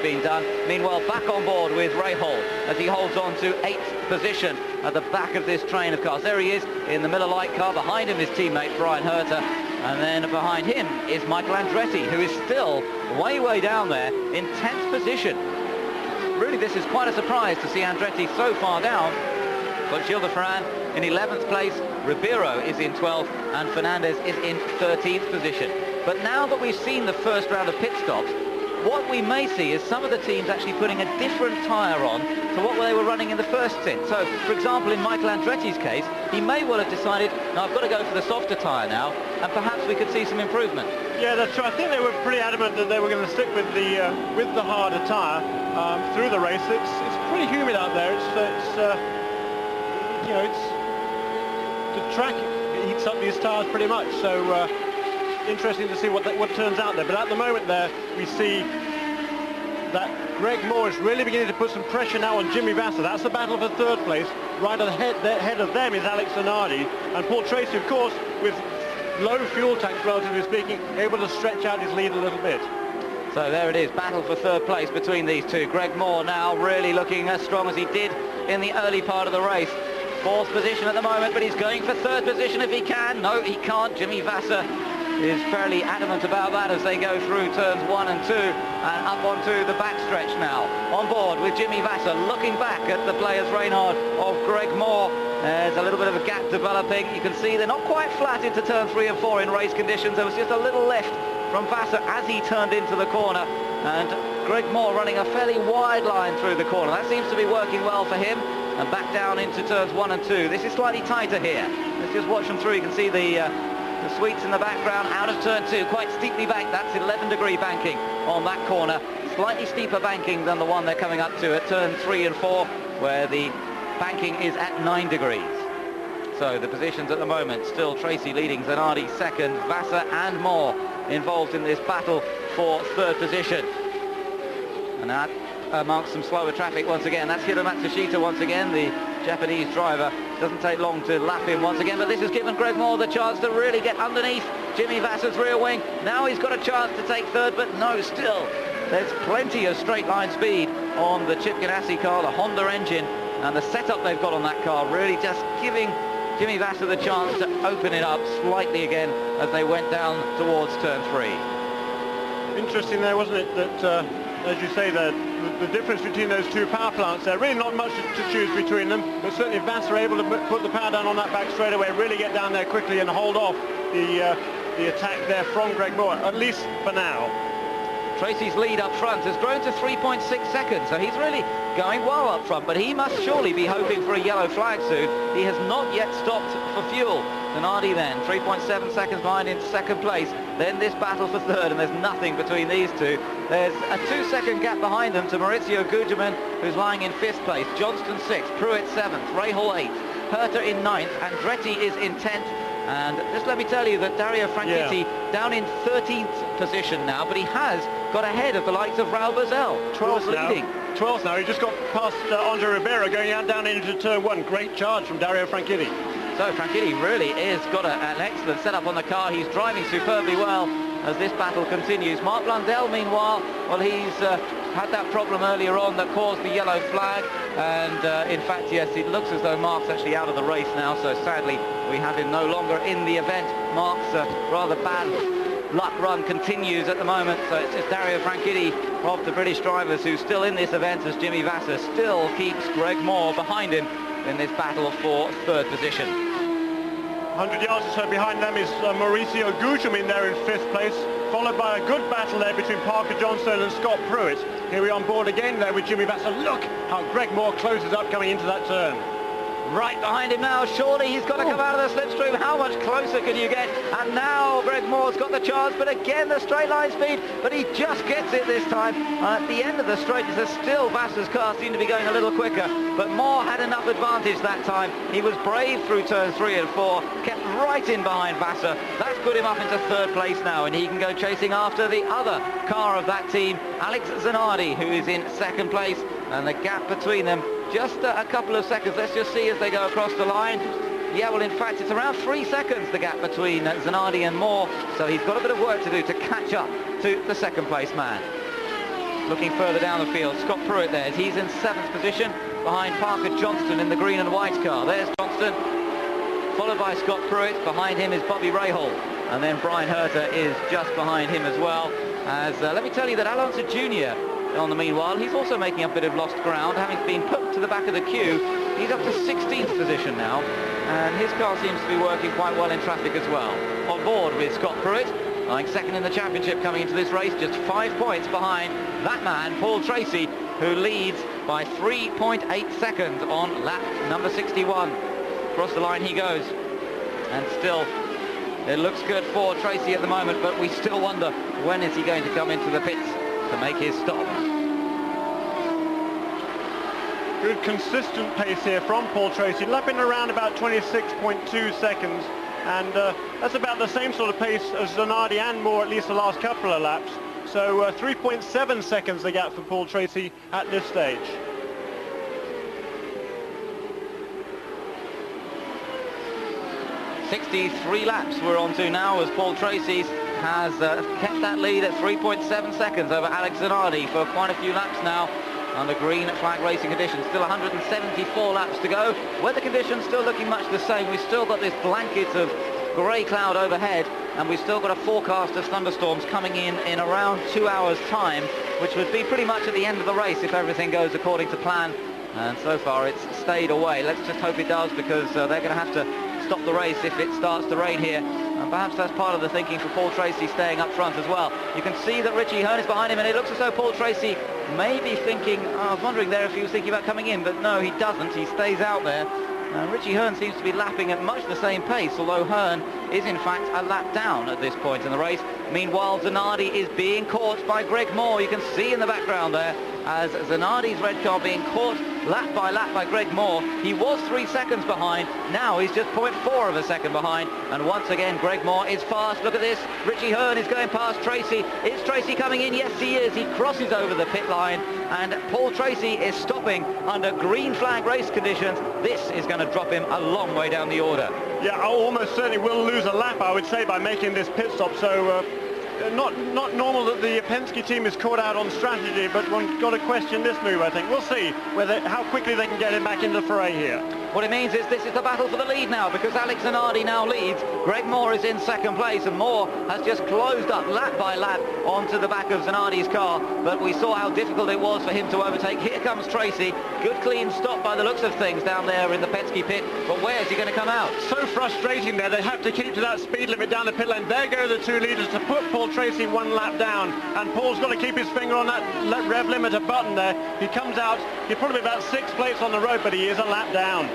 been done. Meanwhile, back on board with Rahal as he holds on to 8th position at the back of this train of cars. There he is in the Miller Lite car. Behind him his teammate Brian Herter, and then behind him is Michael Andretti, who is still way down there in 10th position. Really, this is quite a surprise to see Andretti so far down. But Gilles de Ferran in 11th place, Ribeiro is in 12th, and Fernandez is in 13th position. But now that we've seen the first round of pit stops, what we may see is some of the teams actually putting a different tyre on to what they were running in the first stint. So, for example, in Michael Andretti's case, he may well have decided, no, I've got to go for the softer tyre now, and perhaps we could see some improvement. Yeah, that's true. I think they were pretty adamant that they were going to stick with the harder tyre through the race. It's pretty humid out there. You know, the track heats up these tyres pretty much. So. Interesting to see what turns out there, but at the moment there we see that Greg Moore is really beginning to put some pressure now on Jimmy Vasser. That's the battle for 3rd place. Right ahead of them is Alex Zanardi, and Paul Tracy, of course, with low fuel tanks relatively speaking, able to stretch out his lead a little bit. So there it is, battle for 3rd place between these two. Greg Moore now really looking as strong as he did in the early part of the race. 4th position at the moment, but he's going for 3rd position if he can. No, he can't. Jimmy Vasser is fairly adamant about that as they go through turns 1 and 2 and up onto the backstretch now. On board with Jimmy Vasser, looking back at the players Reynard of Greg Moore. There's a little bit of a gap developing. You can see they're not quite flat into turn 3 and 4 in race conditions. There was just a little left from Vasser as he turned into the corner, and Greg Moore running a fairly wide line through the corner. That seems to be working well for him. And back down into turns 1 and 2. This is slightly tighter here. Let's just watch them through. You can see the sweets in the background out of turn 2, quite steeply banked. That's 11-degree banking on that corner. Slightly steeper banking than the one they're coming up to at turn 3 and 4, where the banking is at 9 degrees. So the positions at the moment, still Tracy leading, Zanardi 2nd, Vasser and Moore involved in this battle for 3rd position. And that amongst some slower traffic once again. That's Hiro Matsushita once again, the Japanese driver. Doesn't take long to lap him once again, but this has given Greg Moore the chance to really get underneath Jimmy Vasser's rear wing. Now he's got a chance to take 3rd, but no, still there's plenty of straight line speed on the Chip Ganassi car, the Honda engine, and the setup they've got on that car really just giving Jimmy Vasser the chance to open it up slightly again as they went down towards turn 3. Interesting there, wasn't it, that as you say, the difference between those two power plants there, really not much to choose between them, but certainly Vasser able to put the power down on that back straightaway, really get down there quickly and hold off the attack there from Greg Moore, at least for now. Tracy's lead up front has grown to 3.6 seconds, so he's really going well up front, but he must surely be hoping for a yellow flag soon. He has not yet stopped for fuel. Zanardi then, 3.7 seconds behind in 2nd place. Then this battle for 3rd, and there's nothing between these two. There's a 2-second gap behind them to Maurizio Gugelmin, who's lying in 5th place. Johnston 6th, Pruitt 7th, Rahal 8th, Herter in 9th, Andretti is in 10th. And just let me tell you that Dario Franchitti down in 13th position now, but he has got ahead of the likes of Raul Boesel, 12th leading. 12th now. He just got past Andre Ribeiro going down into turn 1. Great charge from Dario Franchitti. So Franchitti really is got an excellent setup on the car. He's driving superbly well as this battle continues. Mark Blundell, meanwhile, well, he's had that problem earlier on that caused the yellow flag, and in fact, yes, it looks as though Mark's actually out of the race now, so sadly we have him no longer in the event. Mark's rather bad luck run continues at the moment, so it's just Dario Franchitti of the British drivers who's still in this event, as Jimmy Vasser still keeps Greg Moore behind him in this battle for 3rd position. 100 yards or so behind them is Maurizio Gugelmin there in 5th place, followed by a good battle there between Parker Johnstone and Scott Pruitt. Here we are on board again there with Jimmy Vasser. Look how Greg Moore closes up coming into that turn. Right behind him now, surely he's got to come out of the slipstream. How much closer can you get? And now Greg Moore's got the chance, but again the straight line speed, but he just gets it this time. At the end of the straight, still Vasser's car seemed to be going a little quicker, but Moore had enough advantage that time. He was brave through turns 3 and 4, kept right in behind Vasser. That's put him up into 3rd place now, and he can go chasing after the other car of that team, Alex Zanardi, who is in 2nd place, and the gap between them just a couple of seconds. Let's just see as they go across the line. Yeah, well, in fact, it's around 3 seconds, the gap between Zanardi and Moore, so he's got a bit of work to do to catch up to the 2nd place man. looking further down the field. Scott Pruitt there. He's in 7th position behind Parker Johnston in the green and white car. There's Johnston, followed by Scott Pruitt. Behind him is Bobby Rahal. And then Brian Herter is just behind him as well. As let me tell you that Alonso Jr. on the meanwhile, he's also making a bit of lost ground, having been put to the back of the queue. He's up to 16th position now, and his car seems to be working quite well in traffic as well. On board with Scott Pruitt, lying second in the championship coming into this race, just 5 points behind that man, Paul Tracy, who leads by 3.8 seconds on lap number 61. Across the line he goes, and still it looks good for Tracy at the moment, but we still wonder when is he going to come into the pits to make his stop. Good consistent pace here from Paul Tracy, lapping around about 26.2 seconds, and that's about the same sort of pace as Zanardi and Moore, at least the last couple of laps. So 3.7 seconds the gap for Paul Tracy at this stage. "63 laps we're on to now, as Paul Tracy has kept that lead at 3.7 seconds over Alex Zanardi for quite a few laps now under green flag racing conditions. Still 174 laps to go. Weather conditions still looking much the same. We've still got this blanket of grey cloud overhead, and we've still got a forecast of thunderstorms coming in around 2 hours time, which would be pretty much at the end of the race if everything goes according to plan. And so far it's stayed away. Let's just hope it does, because they're going to have to stop the race if it starts to rain here. And perhaps that's part of the thinking for Paul Tracy staying up front as well. You can see that Richie Hearn is behind him, and it looks as though Paul Tracy may be thinking, I was wondering there if he was thinking about coming in, but no, he doesn't. He stays out there. Richie Hearn seems to be lapping at much the same pace, although Hearn is in fact a lap down at this point in the race. Meanwhile, Zanardi is being caught by Greg Moore. You can see in the background there as Zanardi's red car being caught lap by Greg Moore. He was 3 seconds behind. Now he's just 0.4 of a second behind. And once again, Greg Moore is fast. Look at this. Richie Hearn is going past Tracy. Is Tracy coming in? Yes, he is. He crosses over the pit line. And Paul Tracy is stopping under green flag race conditions. This is going to drop him a long way down the order. Yeah, I almost certainly will lose a lap, I would say, by making this pit stop. So not normal that the Penske team is caught out on strategy, but one's got to question this move, I think. We'll see how quickly they can get him back into the fray here. What it means is this is the battle for the lead now, because Alex Zanardi now leads. Greg Moore is in second place, and Moore has just closed up lap by lap onto the back of Zanardi's car, but we saw how difficult it was for him to overtake. Here comes Tracy. Good clean stop by the looks of things down there in the Penske pit, but where is he going to come out? So frustrating there. They have to keep to that speed limit down the pit lane. There go the two leaders to put Paul Tracy 1 lap down, and Paul's got to keep his finger on that rev limiter button there. He comes out, he's probably about 6 plates on the road, but he is a lap down.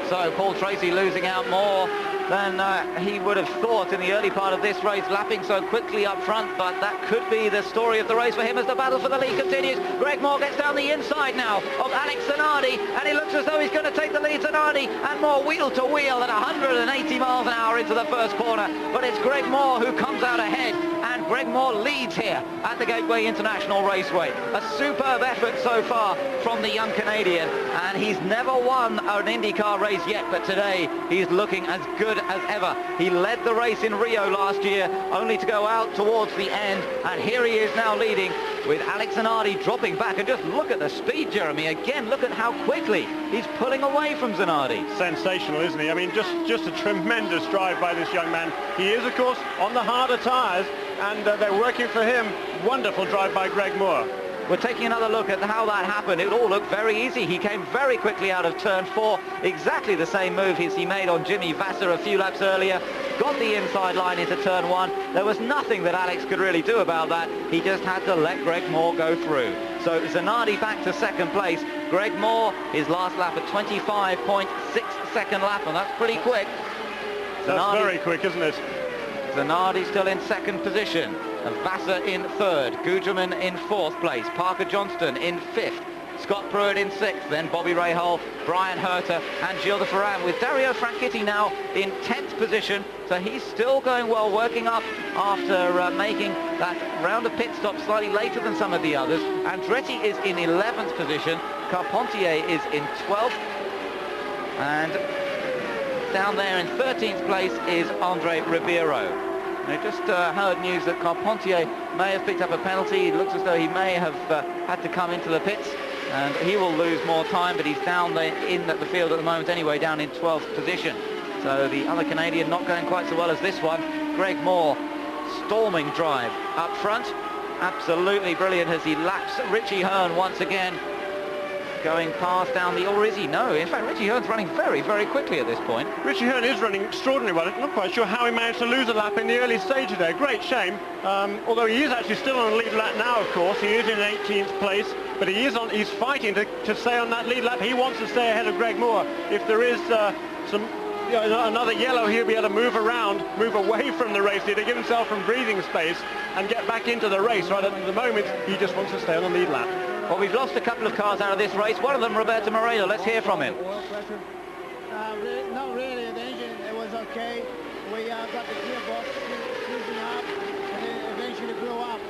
So Paul Tracy losing out more than he would have thought in the early part of this race, lapping so quickly up front, but that could be the story of the race for him as the battle for the lead continues. Greg Moore gets down the inside now of Alex Zanardi, and he looks as though he's going to take the lead. Zanardi and Moore wheel to wheel at 180 miles an hour into the first corner, but it's Greg Moore who comes out ahead, and Greg Moore leads here at the Gateway International Raceway. A superb effort so far from the young Canadian, and he's never won an IndyCar race yet, but today he's looking as good as ever. He led the race in Rio last year, only to go out towards the end, and here he is now leading with Alex Zanardi dropping back. And just look at the speed, Jeremy. Again, look at how quickly he's pulling away from Zanardi. Sensational, isn't he? I mean, just a tremendous drive by this young man. He is, of course, on the harder tyres, and they're working for him. Wonderful drive by Greg Moore. We're taking another look at how that happened. It all looked very easy. He came very quickly out of turn 4, exactly the same move as he made on Jimmy Vasser a few laps earlier. Got the inside line into turn 1. There was nothing that Alex could really do about that. He just had to let Greg Moore go through. So Zanardi back to second place. Greg Moore, his last lap at 25.6 second lap, and that's pretty quick. That's very quick, isn't it? Zanardi still in second position. Vasser in third, Gugelmin in fourth place, Parker Johnston in fifth, Scott Pruitt in sixth, then Bobby Rahal, Brian Herter and Gilles de Ferran, with Dario Franchitti now in 10th position. So he's still going well, working up after making that round of pit stop slightly later than some of the others. Andretti is in 11th position, Carpentier is in 12th, and down there in 13th place is Andre Ribeiro. I just heard news that Carpentier may have picked up a penalty. It looks as though he may have had to come into the pits, and he will lose more time, but he's down in the field at the moment anyway, down in 12th position. So the other Canadian not going quite so well as this one. Greg Moore, storming drive up front. Absolutely brilliant as he laps Richie Hearn once again. Going past down the, or is he? No, in fact Richie Hearn's running very, very quickly at this point. Richie Hearn is running extraordinarily well. I'm not quite sure how he managed to lose a lap in the early stages there. Great shame. Although he is actually still on the lead lap now, of course. He is in 18th place, but he's fighting to stay on that lead lap. He wants to stay ahead of Greg Moore. If there is another yellow, he'll be able to move around, move away from the race here to give himself some breathing space and get back into the race. Right at the moment, he just wants to stay on the lead lap. Well, we've lost a couple of cars out of this race. One of them, Roberto Moreno. Let's hear from him. Oil pressure? Not really. The engine, it was okay. We got the gearbox freezing up, and it eventually blew up.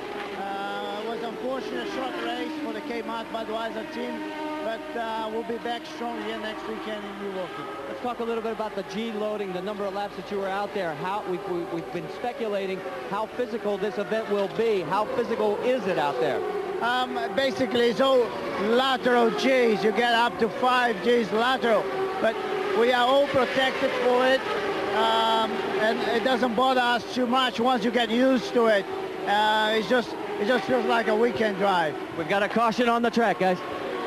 It was unfortunate short race for the K-Mart Budweiser team, but we'll be back strong here next weekend in Milwaukee. Let's talk a little bit about the G loading, the number of laps that you were out there. How we've been speculating how physical this event will be. How physical is it out there? Basically, it's all lateral Gs. You get up to 5 Gs lateral, but we are all protected for it, and it doesn't bother us too much once you get used to it. It just feels like a weekend drive. We've got a caution on the track, guys.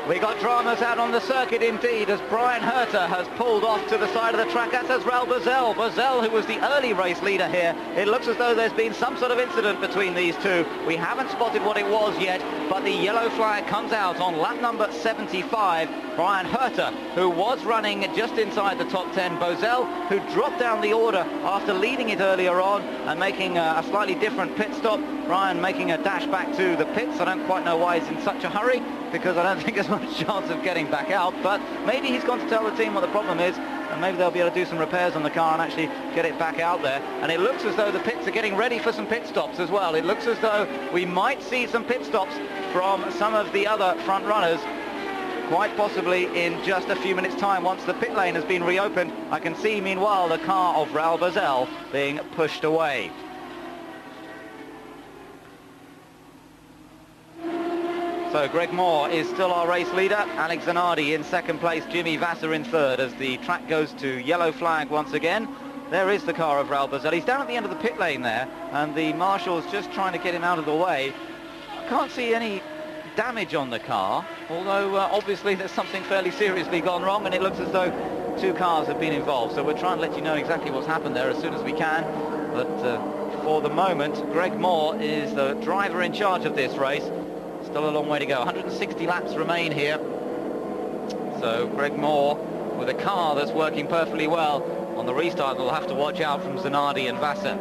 We got dramas out on the circuit indeed, as Brian Herter has pulled off to the side of the track, as has Raul Boesel. Boesel, who was the early race leader here. It looks as though there's been some sort of incident between these two. We haven't spotted what it was yet, but the yellow flag comes out on lap number 75. Brian Herter, who was running just inside the top 10. Boesel, who dropped down the order after leading it earlier on and making a slightly different pit stop. Brian making a dash back to the pits. I don't quite know why he's in such a hurry, because I don't think there's much chance of getting back out, but maybe he's gone to tell the team what the problem is, and maybe they'll be able to do some repairs on the car and actually get it back out there. And it looks as though the pits are getting ready for some pit stops as well. It looks as though we might see some pit stops from some of the other front runners, quite possibly in just a few minutes' time once the pit lane has been reopened. I can see meanwhile the car of Raul Boesel being pushed away. So Greg Moore is still our race leader. Alex Zanardi in second place, Jimmy Vasser in third, as the track goes to yellow flag once again. There is the car of Raul Boesel. He's down at the end of the pit lane there, and the marshal's just trying to get him out of the way. I can't see any damage on the car, although obviously there's something fairly seriously gone wrong, and it looks as though two cars have been involved. So we're trying to let you know exactly what's happened there as soon as we can. But for the moment, Greg Moore is the driver in charge of this race. Still a long way to go. 160 laps remain here. So Greg Moore with a car that's working perfectly well. On the restart, we'll have to watch out from Zanardi and Vasser.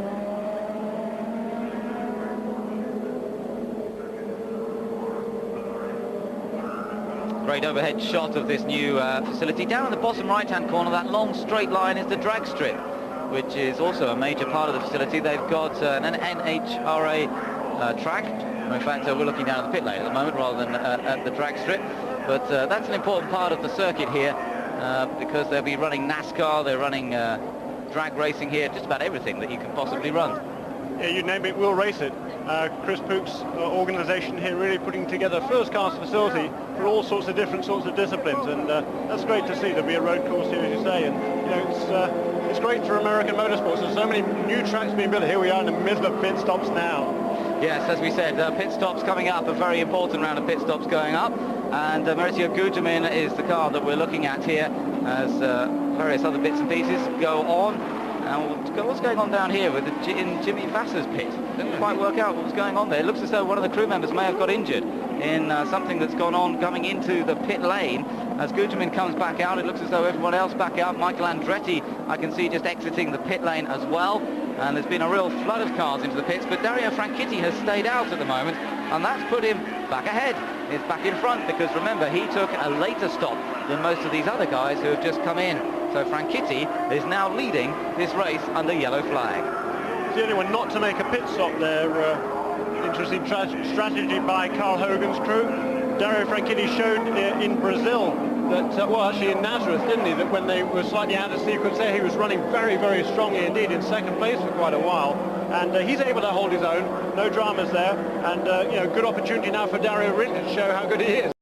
Great overhead shot of this new facility. Down in the bottom right-hand corner, that long straight line is the drag strip, which is also a major part of the facility. They've got an NHRA track. In fact, we're looking down at the pit lane at the moment rather than at the drag strip. But that's an important part of the circuit here, because they'll be running NASCAR, they're running drag racing here, just about everything that you can possibly run. Yeah, you name it, we'll race it. Chris Pook's organisation here really putting together a first-class facility for all sorts of different sorts of disciplines, and that's great to see. There'll be a road course here, as you say, and you know, it's great for American motorsports. There's so many new tracks being built. Here we are in the middle of pit stops now. Yes, as we said, pit stops coming up, a very important round of pit stops going up, and Mauricio Gutermin is the car that we're looking at here as various other bits and pieces go on. And what's going on down here with in Jimmy Vasser's pit? Didn't quite work out what was going on there. It looks as though one of the crew members may have got injured in something that's gone on coming into the pit lane. As Gutermin comes back out, it looks as though everyone else back out. Michael Andretti, I can see just exiting the pit lane as well. And there's been a real flood of cars into the pits, but Dario Franchitti has stayed out at the moment, and that's put him back ahead. He's back in front because, remember, he took a later stop than most of these other guys who have just come in. So Franchitti is now leading this race under yellow flag. He's the only one not to make a pit stop there. Interesting strategy by Carl Hogan's crew. Dario Franchitti showed in Brazil that, well, actually in Nazareth, didn't he, that when they were slightly out of sequence there, he was running very, very strongly indeed, in second place for quite a while. and he's able to hold his own. No dramas there, and you know, good opportunity now for Dario really to show how good he is.